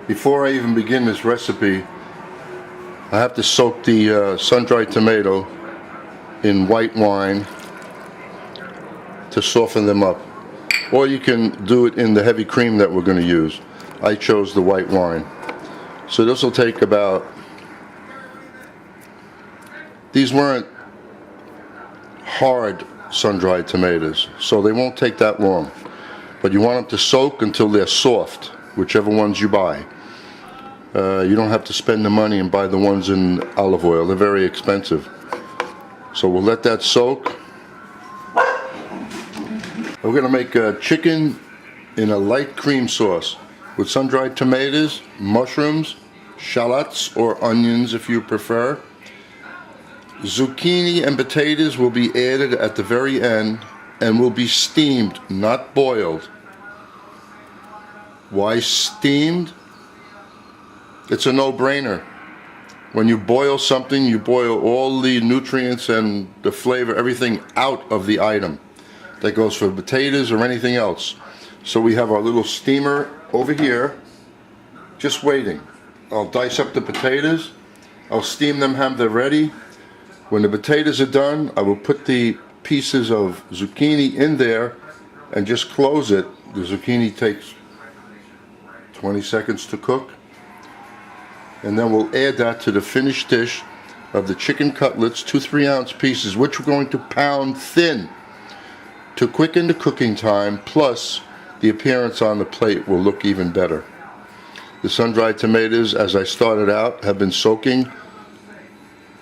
Before I even begin this recipe, I have to soak the sun-dried tomato in white wine to soften them up. Or you can do it in the heavy cream that we're going to use. I chose the white wine. So this will take about, these weren't hard sun-dried tomatoes, so they won't take that long. But you want them to soak until they're soft, whichever ones you buy. You don't have to spend the money and buy the ones in olive oil. They're very expensive. So we'll let that soak. We're going to make chicken in a light cream sauce with sun-dried tomatoes, mushrooms, shallots or onions if you prefer. Zucchini and potatoes will be added at the very end and will be steamed, not boiled. Why steamed? It's a no-brainer. When you boil something, you boil all the nutrients and the flavor, everything out of the item. That goes for potatoes or anything else. So we have our little steamer over here, just waiting. I'll dice up the potatoes. I'll steam them, have them ready. When the potatoes are done, I will put the pieces of zucchini in there and just close it. The zucchini takes 20 seconds to cook. And then we'll add that to the finished dish of the chicken cutlets, 2 3-ounce pieces, which we're going to pound thin to quicken the cooking time, plus the appearance on the plate will look even better. The sun-dried tomatoes, as I started out, have been soaking,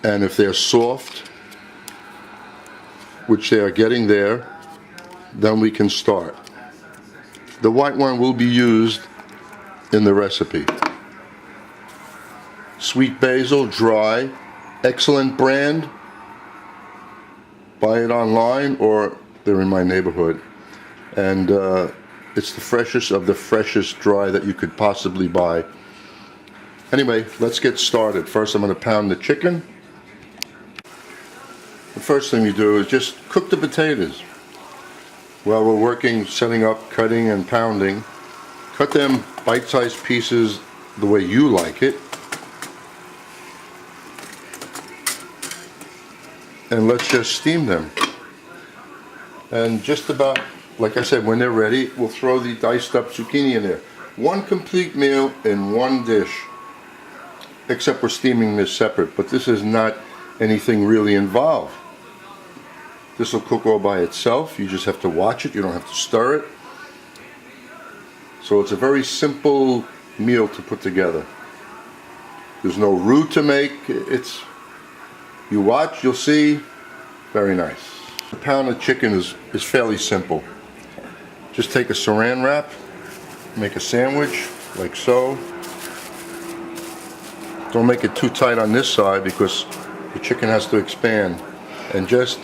and if they're soft, which they are getting there, then we can start. The white wine will be used in the recipe. Sweet basil, dry, excellent brand. Buy it online or they're in my neighborhood. And it's the freshest of the freshest dry that you could possibly buy. Anyway, let's get started. First I'm going to pound the chicken. The first thing you do is just cook the potatoes. While we're working, setting up, cutting and pounding, cut them bite-sized pieces the way you like it. And let's just steam them. And just about, like I said, when they're ready, we'll throw the diced up zucchini in there. One complete meal in one dish, except we're steaming this separate, but this is not anything really involved. This will cook all by itself. You just have to watch it. You don't have to stir it. So it's a very simple meal to put together. There's no roux to make. You watch, you'll see. Very nice. The pound of chicken is fairly simple. Just take a saran wrap, make a sandwich like so. Don't make it too tight on this side because the chicken has to expand. And just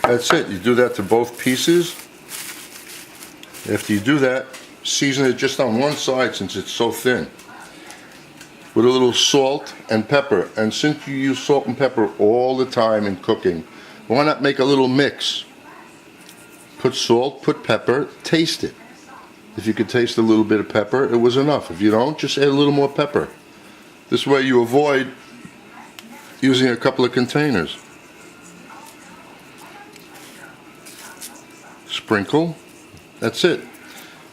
that's it. You do that to both pieces. After you do that, season it just on one side since it's so thin with a little salt and pepper. And since you use salt and pepper all the time in cooking, why not make a little mix? Put salt, put pepper, taste it. If you could taste a little bit of pepper, it was enough. If you don't, just add a little more pepper. This way you avoid using a couple of containers. Sprinkle. That's it.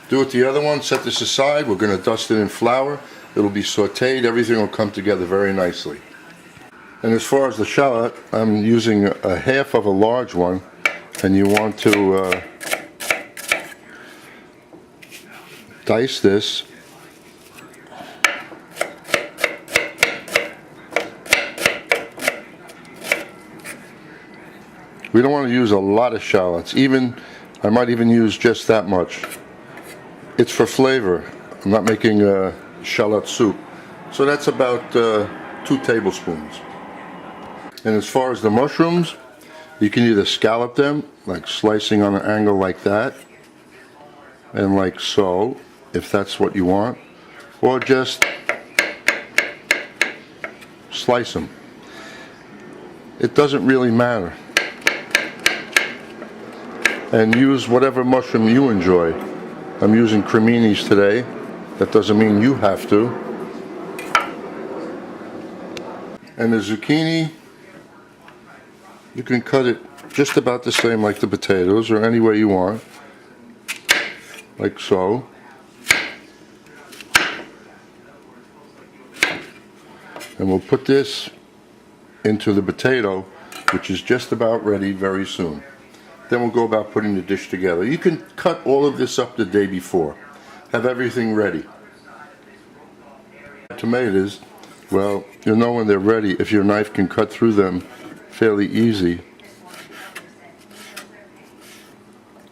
Do it the other one. Set this aside. We're going to dust it in flour. It'll be sauteed. Everything will come together very nicely. And as far as the shallot, I'm using a half of a large one, and you want to dice this. We don't want to use a lot of shallots. I might even use just that much. It's for flavor. I'm not making a shallot soup. So that's about 2 tablespoons. And as far as the mushrooms, you can either scallop them, like slicing on an angle like that. and like so, if that's what you want, or just slice them. It doesn't really matter. And use whatever mushroom you enjoy. I'm using creminis today. That doesn't mean you have to. And the zucchini, you can cut it just about the same like the potatoes, or any way you want, like so. And we'll put this into the potato, which is just about ready very soon. Then we'll go about putting the dish together. You can cut all of this up the day before. Have everything ready. Tomatoes, well, you'll know when they're ready if your knife can cut through them fairly easy.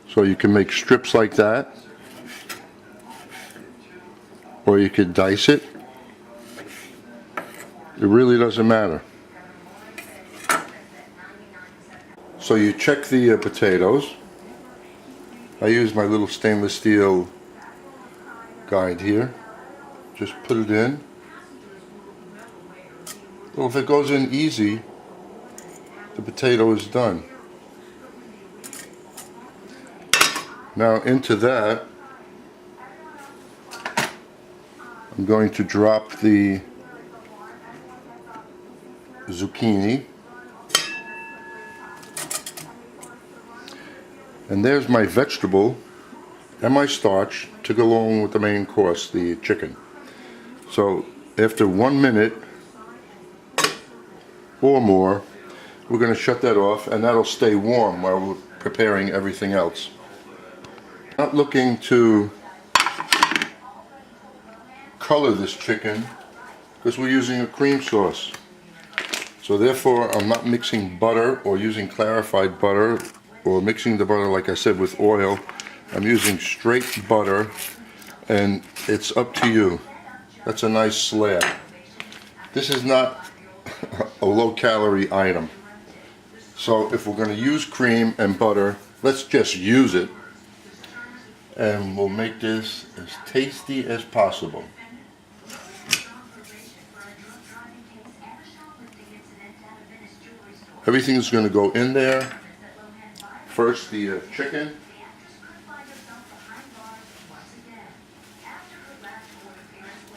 So you can make strips like that, or you could dice it. It really doesn't matter. So you check the potatoes. I use my little stainless steel guide here. Just put it in. Well, if it goes in easy, the potato is done. Now into that, I'm going to drop the zucchini. And there's my vegetable and my starch to go along with the main course, the chicken. So after 1 minute or more, we're going to shut that off, and that'll stay warm while we're preparing everything else. Not looking to color this chicken because we're using a cream sauce. So therefore I'm not mixing butter or using clarified butter or mixing the butter, like I said, with oil. I'm using straight butter, and it's up to you. That's a nice slab. This is not a low-calorie item. So if we're going to use cream and butter, let's just use it, and we'll make this as tasty as possible. Everything's going to go in there. First, the chicken.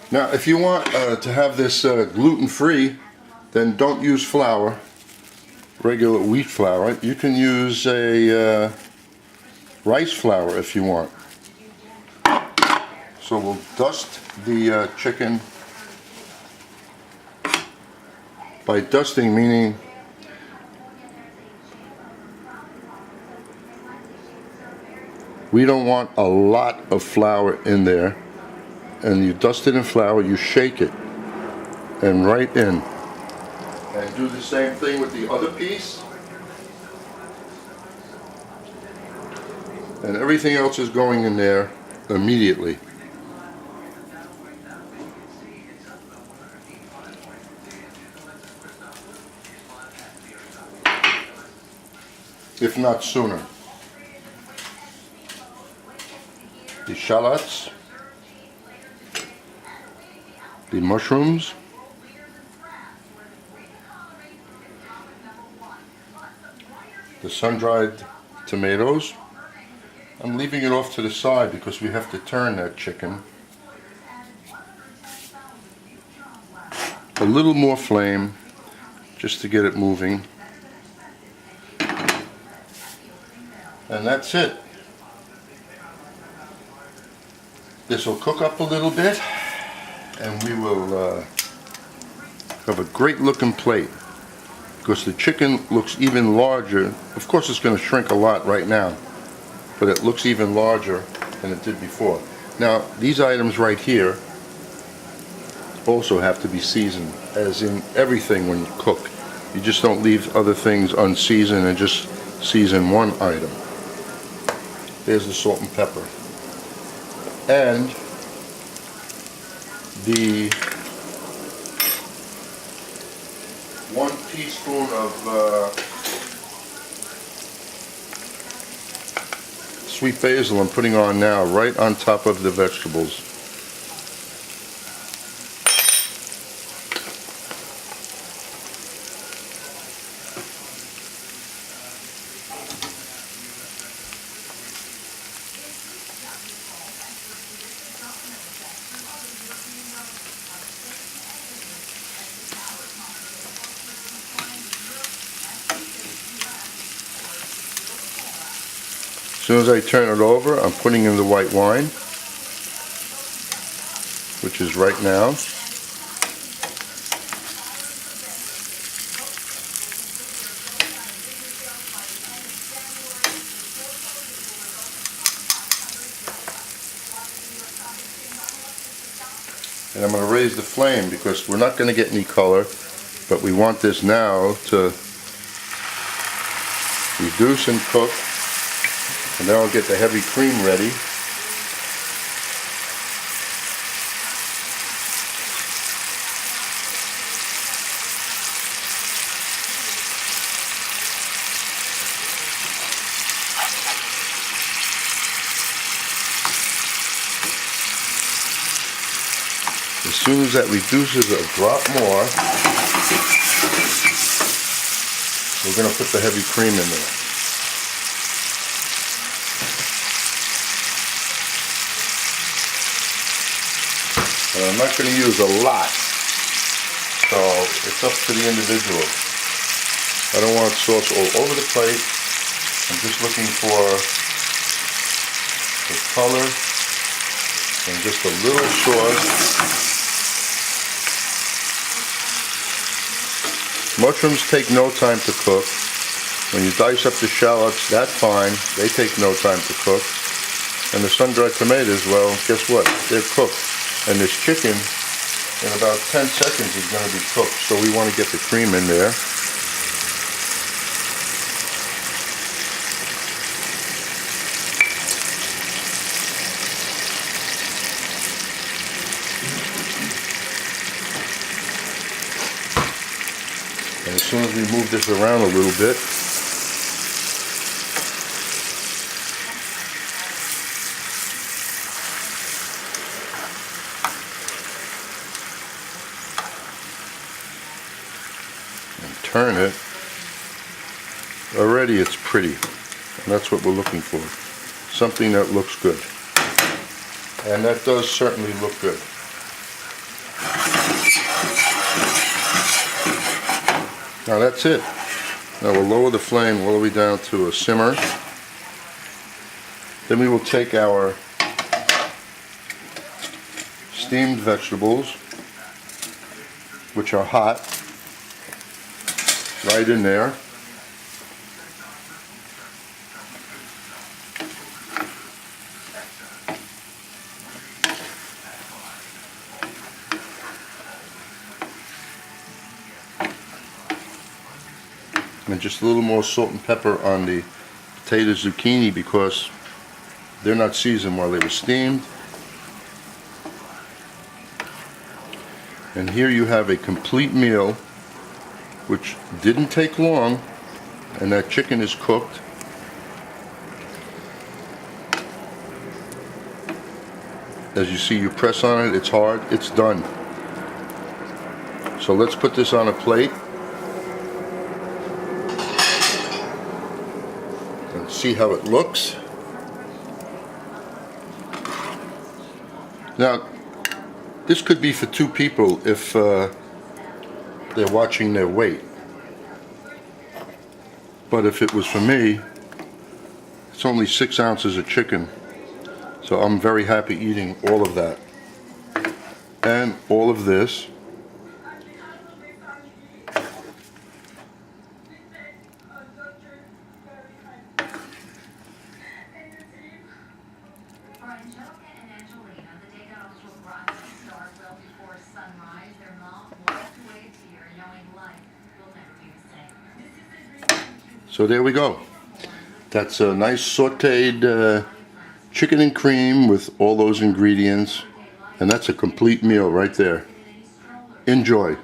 Now, if you want to have this gluten-free, then don't use flour, regular wheat flour. You can use a rice flour if you want. So we'll dust the chicken. By dusting, meaning we don't want a lot of flour in there. And you dust it in flour, you shake it, and right in. And do the same thing with the other piece. And everything else is going in there immediately. If not sooner. The shallots, the mushrooms, the sun-dried tomatoes. I'm leaving it off to the side because we have to turn that chicken. A little more flame just to get it moving. And that's it. This will cook up a little bit, and we will have a great looking plate, because the chicken looks even larger. Of course it's going to shrink a lot right now, but it looks even larger than it did before. Now these items right here also have to be seasoned, as in everything when you cook. You just don't leave other things unseasoned and just season one item. There's the salt and pepper. And the 1 teaspoon of sweet basil I'm putting on now, right on top of the vegetables. As soon as I turn it over, I'm putting in the white wine, which is right now. And I'm going to raise the flame because we're not going to get any color, but we want this now to reduce and cook. And then I'll get the heavy cream ready. As soon as that reduces a drop more, we're going to put the heavy cream in there. And I'm not going to use a lot, so it's up to the individual. I don't want sauce all over the plate. I'm just looking for the color and just a little sauce. Mushrooms take no time to cook. When you dice up the shallots, that's fine. They take no time to cook. And the sun-dried tomatoes, well, guess what? They're cooked. And this chicken, in about 10 seconds, is going to be cooked. So we want to get the cream in there. And as soon as we move this around a little bit, turn it, already it's pretty, and that's what we're looking for, something that looks good, and that does certainly look good. Now that's it. Now we'll lower the flame all the way down to a simmer. Then we will take our steamed vegetables, which are hot, right in there. And just a little more salt and pepper on the potato zucchini because they're not seasoned while they were steamed. And here you have a complete meal which didn't take long, and that chicken is cooked. As you see, you press on it, it's hard, it's done. So let's put this on a plate and see how it looks. Now, this could be for two people if they're watching their weight. But if it was for me, it's only 6 ounces of chicken. So I'm very happy eating all of that. And all of this. So there we go. That's a nice sauteed chicken and cream with all those ingredients, and that's a complete meal right there. Enjoy.